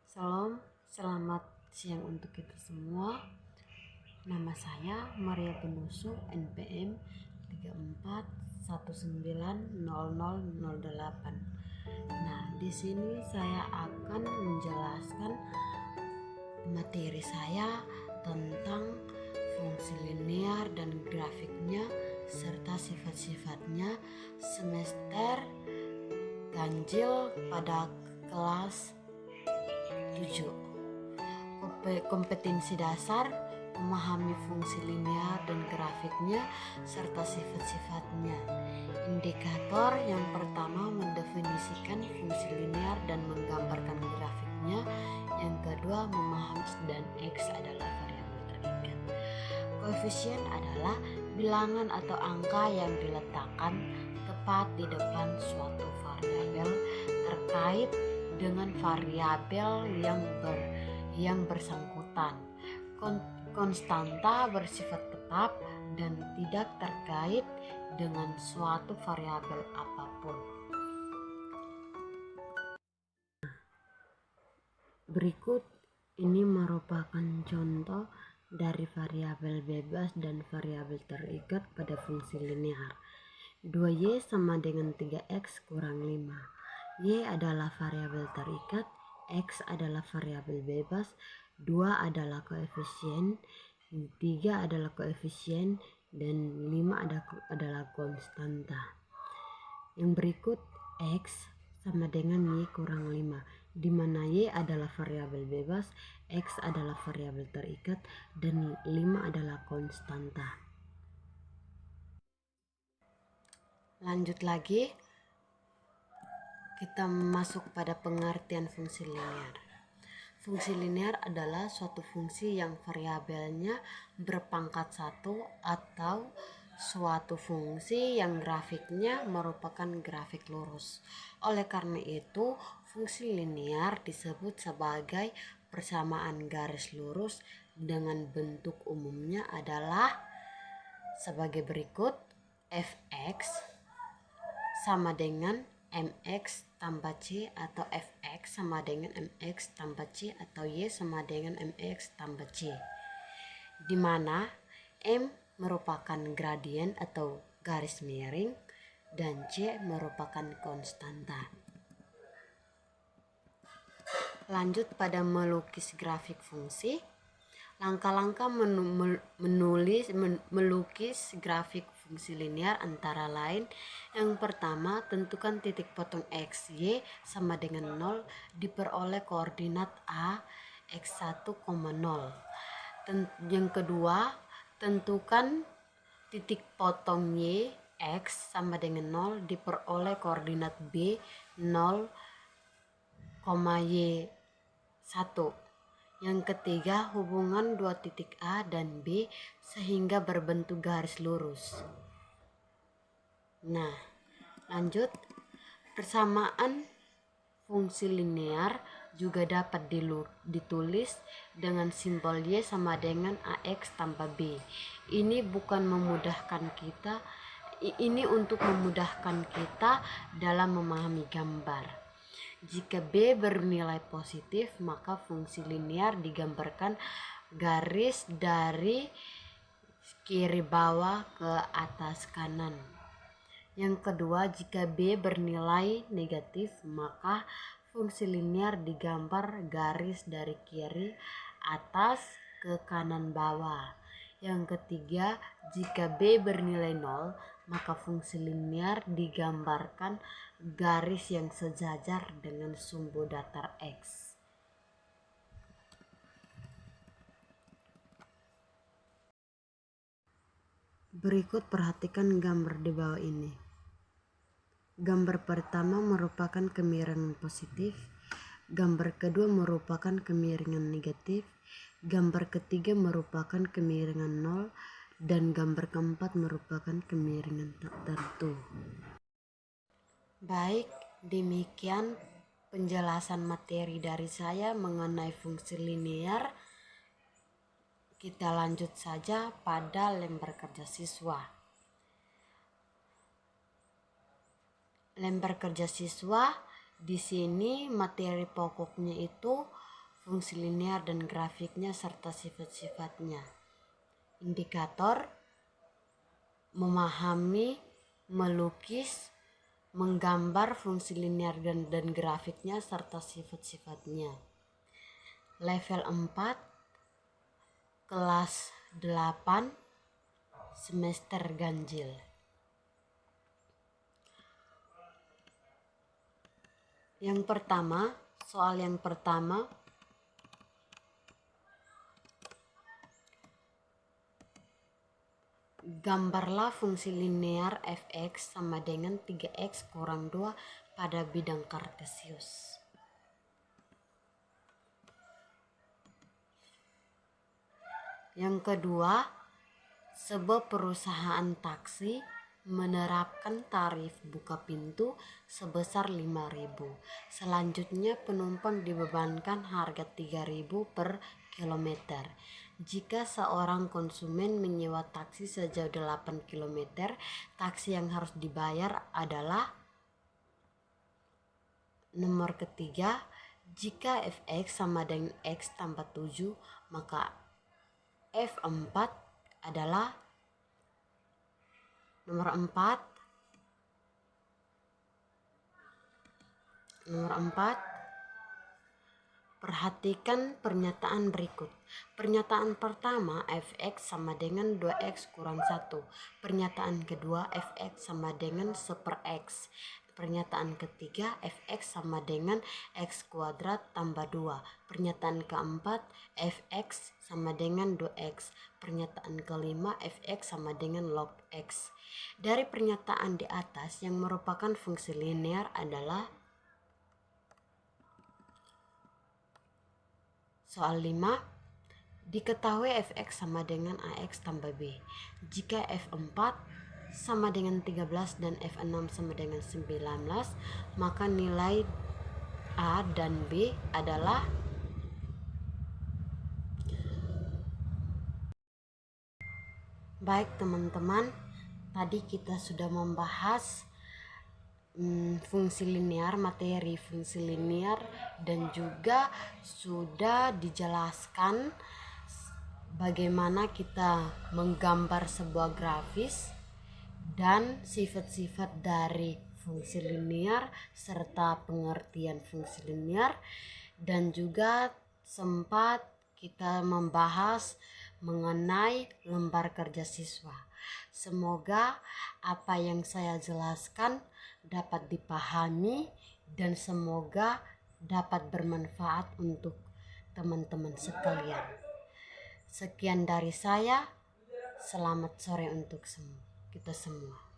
Salam, selamat siang untuk kita semua. Nama saya Maria Penusu, NPM 34190008. Nah, di sini saya akan menjelaskan materi saya tentang fungsi linear dan grafiknya serta sifat-sifatnya semester ganjil pada kelas 7. Kompetensi dasar memahami fungsi linear dan grafiknya serta sifat-sifatnya. Indikator yang pertama mendefinisikan fungsi linear dan menggambarkan grafiknya. Yang kedua memahami dan X adalah variabel terikat. Koefisien adalah bilangan atau angka yang diletakkan tepat di depan suatu variabel terkait dengan variabel yang bersangkutan. Konstanta bersifat tetap dan tidak terkait dengan suatu variabel apapun. Berikut ini merupakan contoh dari variabel bebas dan variabel terikat pada fungsi linear. 2y sama dengan 3x kurang 5. Y adalah variabel terikat, X adalah variabel bebas, 2 adalah koefisien, 3 adalah koefisien, dan 5 adalah konstanta. Yang berikut X sama dengan Y kurang 5, di mana Y adalah variabel bebas, X adalah variabel terikat, dan 5 adalah konstanta. Lanjut lagi, kita masuk pada pengertian fungsi linear. Fungsi linear adalah suatu fungsi yang variabelnya berpangkat 1 atau suatu fungsi yang grafiknya merupakan grafik lurus. Oleh karena itu, fungsi linear disebut sebagai persamaan garis lurus dengan bentuk umumnya adalah sebagai berikut. Fx sama dengan mx tambah c atau fx sama dengan mx tambah c atau y sama dengan mx tambah c, di mana m merupakan gradien atau garis miring dan c merupakan konstanta. Lanjut pada melukis grafik fungsi. Langkah-langkah melukis grafik fungsi linear antara lain. Yang pertama, tentukan titik potong X, Y sama dengan 0 diperoleh koordinat A, X1, 0. Yang kedua, tentukan titik potong Y, X sama dengan 0 diperoleh koordinat B, 0, Y1. Yang ketiga, hubungan dua titik A dan B sehingga berbentuk garis lurus. Nah, lanjut. Persamaan fungsi linear juga dapat ditulis dengan simbol Y sama dengan AX tambah B. Ini untuk memudahkan kita dalam memahami gambar. Jika B bernilai positif, maka fungsi linear digambarkan garis dari kiri bawah ke atas kanan. Yang kedua, jika B bernilai negatif, maka fungsi linear digambar garis dari kiri atas ke kanan bawah. Yang ketiga, jika B bernilai 0, maka fungsi linear digambarkan garis yang sejajar dengan sumbu datar X. Berikut perhatikan gambar di bawah ini. Gambar pertama merupakan kemiringan positif, gambar kedua merupakan kemiringan negatif, gambar ketiga merupakan kemiringan 0, dan gambar keempat merupakan kemiringan tertentu. Baik, demikian penjelasan materi dari saya mengenai fungsi linear. Kita lanjut saja pada lembar kerja siswa. Lembar kerja siswa di sini materi pokoknya itu fungsi linear dan grafiknya serta sifat-sifatnya. Indikator: memahami, melukis, menggambar fungsi linear dan grafiknya serta sifat-sifatnya. Level 4, kelas 8, semester ganjil. Soal yang pertama, gambarlah fungsi linear fx sama dengan 3x kurang 2 pada bidang kartesius. Yang kedua, sebuah perusahaan taksi menerapkan tarif buka pintu sebesar 5.000. Selanjutnya penumpang dibebankan harga 3.000 per kilometer. Jika seorang konsumen menyewa taksi sejauh 8 km, taksi yang harus dibayar adalah nomor ketiga. Jika fx sama dengan x tambah 7, maka f4 adalah nomor 4. Perhatikan pernyataan berikut. Pernyataan pertama, fx sama dengan 2x kurang 1. Pernyataan kedua, fx sama dengan 1/x. Pernyataan ketiga, fx sama dengan x kuadrat tambah 2. Pernyataan keempat, fx sama dengan 2x. Pernyataan kelima, fx sama dengan log x. Dari pernyataan di atas yang merupakan fungsi linear adalah soal 5. Diketahui fx sama dengan ax tambah b. Jika f4 sama dengan 13 dan f6 sama dengan 19, maka nilai a dan b adalah baik teman-teman. Tadi kita sudah membahas fungsi linear, materi fungsi linear, dan juga sudah dijelaskan bagaimana kita menggambar sebuah grafis dan sifat-sifat dari fungsi linear serta pengertian fungsi linear, dan juga sempat kita membahas mengenai lembar kerja siswa. Semoga apa yang saya jelaskan dapat dipahami dan semoga dapat bermanfaat untuk teman-teman sekalian. Sekian dari saya. Selamat sore untuk kita semua.